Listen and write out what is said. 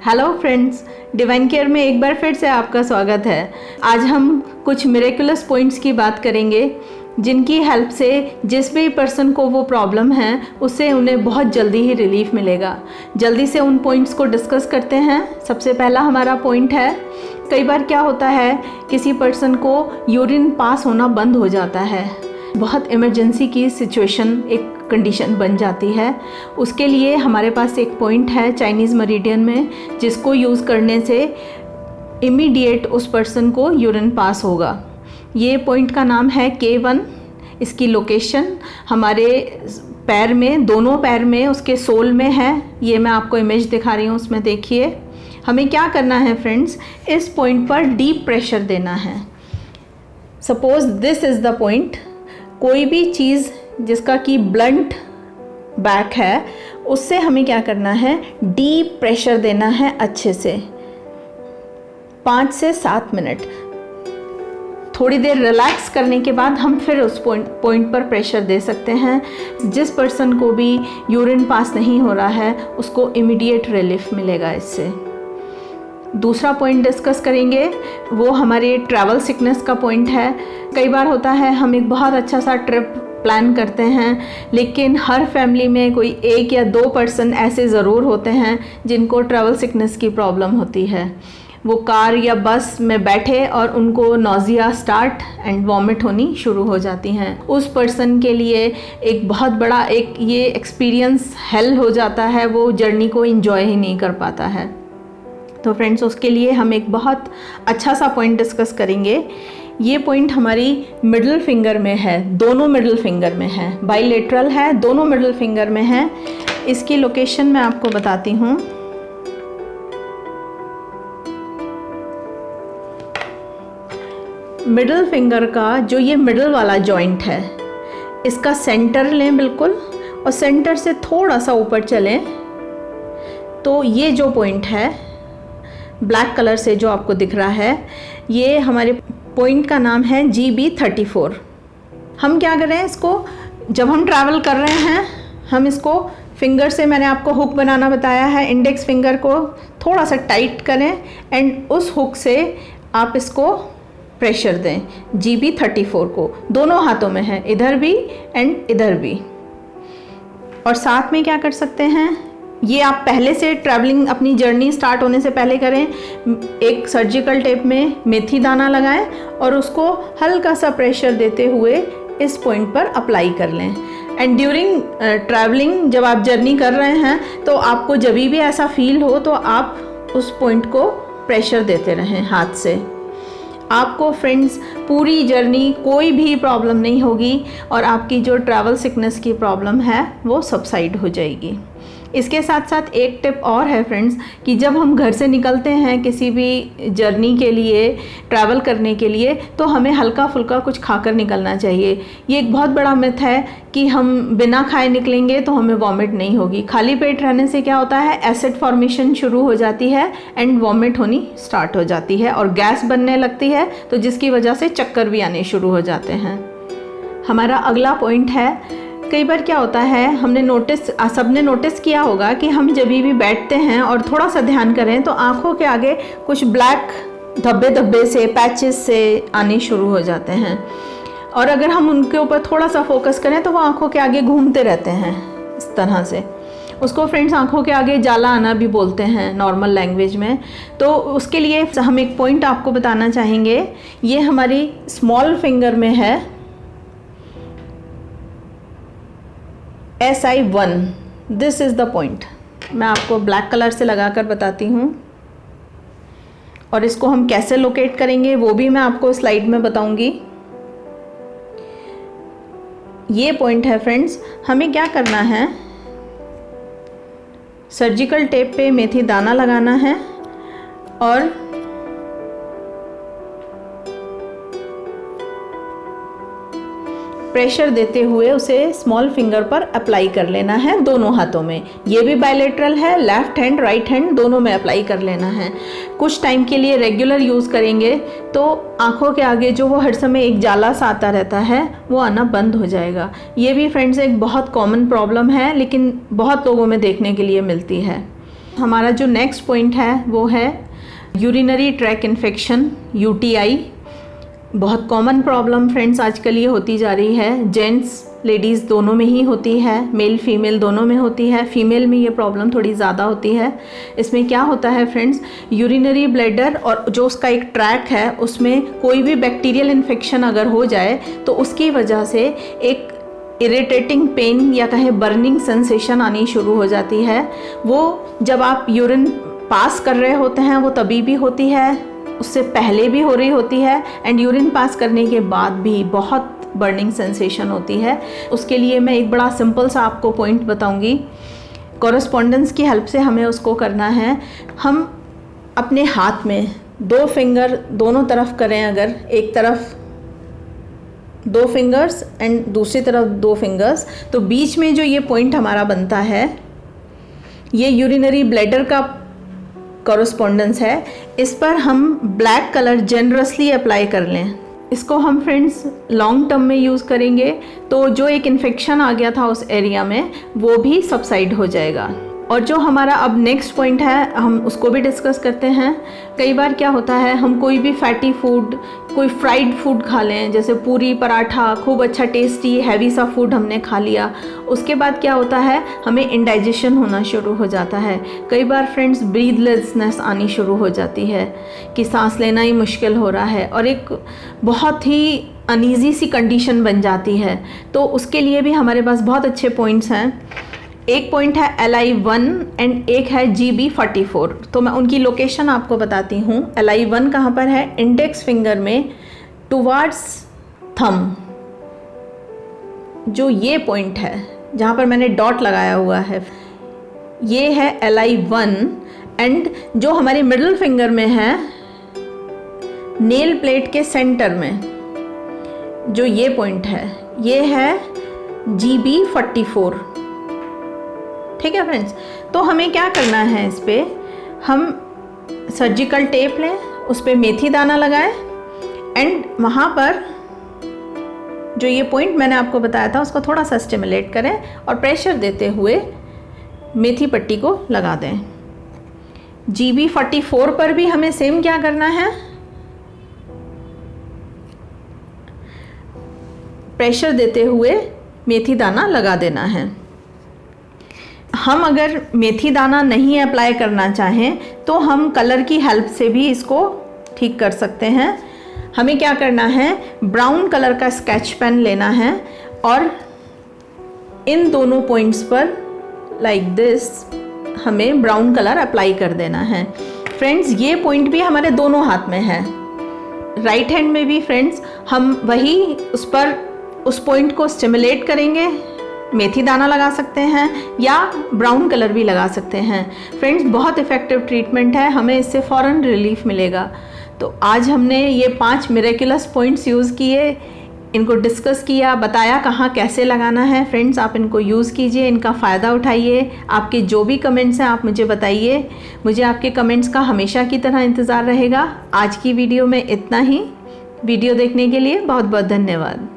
Hello friends, divine care में एक बार फिर से आपका स्वागत है। आज हम कुछ मिरेकुलस पॉइंट्स की बात करेंगे जिनकी हेल्प से जिस भी पर्सन को वो प्रॉब्लम है उससे उन्हें बहुत जल्दी ही रिलीफ मिलेगा। जल्दी से उन पॉइंट्स को डिस्कस करते हैं। सबसे पहला हमारा पॉइंट है, कई बार क्या होता है किसी पर्सन को यूरिन पास होना बंद हो जाता है, बहुत इमरजेंसी की सिचुएशन एक कंडीशन बन जाती है। उसके लिए हमारे पास एक पॉइंट है चाइनीज़ मेरिडियन में, जिसको यूज़ करने से इमीडिएट उस पर्सन को यूरिन पास होगा। ये पॉइंट का नाम है K1। इसकी लोकेशन हमारे पैर में, दोनों पैर में, उसके सोल में है। ये मैं आपको इमेज दिखा रही हूँ, उसमें देखिए। हमें क्या करना है फ्रेंड्स, इस पॉइंट पर डीप प्रेशर देना है। Suppose this is the point. कोई भी चीज़ जिसका कि ब्लंट बैक है, उससे हमें क्या करना है, डीप प्रेशर देना है अच्छे से 5 से 7 मिनट। थोड़ी देर रिलैक्स करने के बाद हम फिर उस पॉइंट पर प्रेशर दे सकते हैं। जिस पर्सन को भी यूरिन पास नहीं हो रहा है उसको इमीडिएट रिलीफ मिलेगा इससे। दूसरा पॉइंट डिस्कस करेंगे, वो हमारे ट्रैवल सिकनेस का पॉइंट है। कई बार होता है हम एक बहुत अच्छा सा ट्रिप प्लान करते हैं, लेकिन हर फैमिली में कोई 1 या 2 पर्सन ऐसे ज़रूर होते हैं जिनको ट्रैवल सिकनेस की प्रॉब्लम होती है। वो कार या बस में बैठे और उनको नोज़िया स्टार्ट एंड वॉमिट होनी शुरू हो जाती हैं। उस पर्सन के लिए एक बहुत बड़ा एक ये एक्सपीरियंस हेल हो जाता है, वो जर्नी को एंजॉय ही नहीं कर पाता है। तो फ्रेंड्स, उसके लिए हम एक बहुत अच्छा सा पॉइंट डिस्कस करेंगे। ये पॉइंट हमारी मिडिल फिंगर में है, दोनों मिडिल फिंगर में है, बाइलेटरल है, दोनों मिडिल फिंगर में है। इसकी लोकेशन मैं आपको बताती हूँ। मिडिल फिंगर का जो ये मिडिल वाला जॉइंट है, इसका सेंटर लें बिल्कुल, और सेंटर से थोड़ा सा ऊपर चलें तो ये जो पॉइंट है ब्लैक कलर से जो आपको दिख रहा है, ये हमारे पॉइंट का नाम है GB34। हम क्या करें, इसको जब हम ट्रैवल कर रहे हैं हम इसको फिंगर से, मैंने आपको हुक बनाना बताया है, इंडेक्स फिंगर को थोड़ा सा टाइट करें एंड उस हुक से आप इसको प्रेशर दें GB34 को। दोनों हाथों में है, इधर भी एंड इधर भी। और साथ में क्या कर सकते हैं, ये आप पहले से ट्रैवलिंग अपनी जर्नी स्टार्ट होने से पहले करें। एक सर्जिकल टेप में मेथी दाना लगाएं और उसको हल्का सा प्रेशर देते हुए इस पॉइंट पर अप्लाई कर लें। एंड ड्यूरिंग ट्रैवलिंग जब आप जर्नी कर रहे हैं तो आपको जब भी ऐसा फील हो तो आप उस पॉइंट को प्रेशर देते रहें हाथ से। आपको फ्रेंड्स पूरी जर्नी कोई भी प्रॉब्लम नहीं होगी और आपकी जो ट्रैवल सिकनेस की प्रॉब्लम है वो सबसाइड हो जाएगी। इसके साथ साथ एक टिप और है फ्रेंड्स, कि जब हम घर से निकलते हैं किसी भी जर्नी के लिए, ट्रैवल करने के लिए, तो हमें हल्का फुल्का कुछ खाकर निकलना चाहिए। ये एक बहुत बड़ा मिथ है कि हम बिना खाए निकलेंगे तो हमें वॉमिट नहीं होगी। खाली पेट रहने से क्या होता है, एसिड फॉर्मेशन शुरू हो जाती है एंड वॉमिट होनी स्टार्ट हो जाती है और गैस बनने लगती है, तो जिसकी वजह से चक्कर भी आने शुरू हो जाते हैं। हमारा अगला पॉइंट है, कई बार क्या होता है, सबने नोटिस किया होगा कि हम जब भी बैठते हैं और थोड़ा सा ध्यान करें तो आँखों के आगे कुछ ब्लैक धब्बे धब्बे से, पैचेस से आने शुरू हो जाते हैं। और अगर हम उनके ऊपर थोड़ा सा फोकस करें तो वो आँखों के आगे घूमते रहते हैं इस तरह से। उसको फ्रेंड्स आँखों के आगे जाला आना भी बोलते हैं नॉर्मल लैंग्वेज में। तो उसके लिए हम एक पॉइंट आपको बताना चाहेंगे। ये हमारी स्मॉल फिंगर में है, SI1। This is the point. मैं आपको ब्लैक कलर से लगाकर बताती हूँ और इसको हम कैसे लोकेट करेंगे वो भी मैं आपको स्लाइड में बताऊंगी। ये पॉइंट है फ्रेंड्स। हमें क्या करना है, सर्जिकल टेप पे मेथी दाना लगाना है और प्रेशर देते हुए उसे स्मॉल फिंगर पर अप्लाई कर लेना है दोनों हाथों में। ये भी बायलेटरल है, लेफ्ट हैंड राइट हैंड दोनों में अप्लाई कर लेना है। कुछ टाइम के लिए रेगुलर यूज़ करेंगे तो आँखों के आगे जो वो हर समय एक जाला सा आता रहता है वो आना बंद हो जाएगा। ये भी फ्रेंड्स एक बहुत कॉमन प्रॉब्लम है, लेकिन बहुत लोगों में देखने के लिए मिलती है। हमारा जो नेक्स्ट पॉइंट है वो है यूरिनरी ट्रैक इन्फेक्शन, UTI। बहुत कॉमन प्रॉब्लम फ्रेंड्स आजकल ये होती जा रही है। जेंट्स लेडीज़ दोनों में ही होती है, मेल फीमेल दोनों में होती है। फीमेल में ये प्रॉब्लम थोड़ी ज़्यादा होती है। इसमें क्या होता है फ्रेंड्स, यूरिनरी ब्लैडर और जो उसका एक ट्रैक है उसमें कोई भी बैक्टीरियल इन्फेक्शन अगर हो जाए तो उसकी वजह से एक इरिटेटिंग पेन या कहें बर्निंग सेंसेशन आनी शुरू हो जाती है। वो जब आप यूरिन पास कर रहे होते हैं वो तभी भी होती है, उससे पहले भी हो रही होती है, एंड यूरिन पास करने के बाद भी बहुत बर्निंग सेंसेशन होती है। उसके लिए मैं एक बड़ा सिंपल सा आपको पॉइंट बताऊंगी। कॉरेस्पॉन्डेंस की हेल्प से हमें उसको करना है। हम अपने हाथ में 2 फिंगर दोनों तरफ करें, अगर एक तरफ 2 फिंगर्स एंड दूसरी तरफ 2 फिंगर्स, तो बीच में जो ये पॉइंट हमारा बनता है ये यूरिनरी ब्लैडर का कॉरेस्पॉन्डेंस है। इस पर हम ब्लैक कलर जेनरसली अप्लाई कर लें। इसको हम फ्रेंड्स लॉन्ग टर्म में यूज़ करेंगे तो जो एक इन्फेक्शन आ गया था उस एरिया में वो भी सबसाइड हो जाएगा। और जो हमारा अब नेक्स्ट पॉइंट है हम उसको भी डिस्कस करते हैं। कई बार क्या होता है, हम कोई भी फैटी फूड, कोई फ्राइड फूड खा लें, जैसे पूरी पराठा, खूब अच्छा टेस्टी हैवी सा फूड हमने खा लिया, उसके बाद क्या होता है हमें इंडाइजेशन होना शुरू हो जाता है। कई बार फ्रेंड्स ब्रीथलेसनेस आनी शुरू हो जाती है कि सांस लेना ही मुश्किल हो रहा है और एक बहुत ही अनईजी सी कंडीशन बन जाती है। तो उसके लिए भी हमारे पास बहुत अच्छे पॉइंट्स हैं। एक पॉइंट है LI1 एंड एक है GB44। तो मैं उनकी लोकेशन आपको बताती हूँ। LI1 कहाँ पर है, इंडेक्स फिंगर में टुवार्ड्स थंब, जो ये पॉइंट है जहाँ पर मैंने डॉट लगाया हुआ है, ये है LI1। एंड जो हमारी मिडिल फिंगर में है नेल प्लेट के सेंटर में जो ये पॉइंट है ये है GB44। ठीक है फ्रेंड्स, तो हमें क्या करना है, इस पर हम सर्जिकल टेप लें, उस पर मेथी दाना लगाएं एंड वहाँ पर जो ये पॉइंट मैंने आपको बताया था उसको थोड़ा सा स्टिमुलेट करें और प्रेशर देते हुए मेथी पट्टी को लगा दें। GB44 पर भी हमें सेम क्या करना है, प्रेशर देते हुए मेथी दाना लगा देना है। हम अगर मेथी दाना नहीं अप्लाई करना चाहें तो हम कलर की हेल्प से भी इसको ठीक कर सकते हैं। हमें क्या करना है, ब्राउन कलर का स्केच पेन लेना है और इन दोनों पॉइंट्स पर लाइक दिस हमें ब्राउन कलर अप्लाई कर देना है। फ्रेंड्स ये पॉइंट भी हमारे दोनों हाथ में है। राइट हैंड में भी फ्रेंड्स हम वही उस पॉइंट को स्टिमुलेट करेंगे, मेथी दाना लगा सकते हैं या ब्राउन कलर भी लगा सकते हैं। फ्रेंड्स बहुत इफ़ेक्टिव ट्रीटमेंट है, हमें इससे फ़ौरन रिलीफ मिलेगा। तो आज हमने ये 5 मिरेकुलस पॉइंट्स यूज़ किए, इनको डिस्कस किया, बताया कहाँ कैसे लगाना है। फ्रेंड्स आप इनको यूज़ कीजिए, इनका फ़ायदा उठाइए। आपके जो भी कमेंट्स हैं आप मुझे बताइए, मुझे आपके कमेंट्स का हमेशा की तरह इंतज़ार रहेगा। आज की वीडियो में इतना ही। वीडियो देखने के लिए बहुत बहुत धन्यवाद।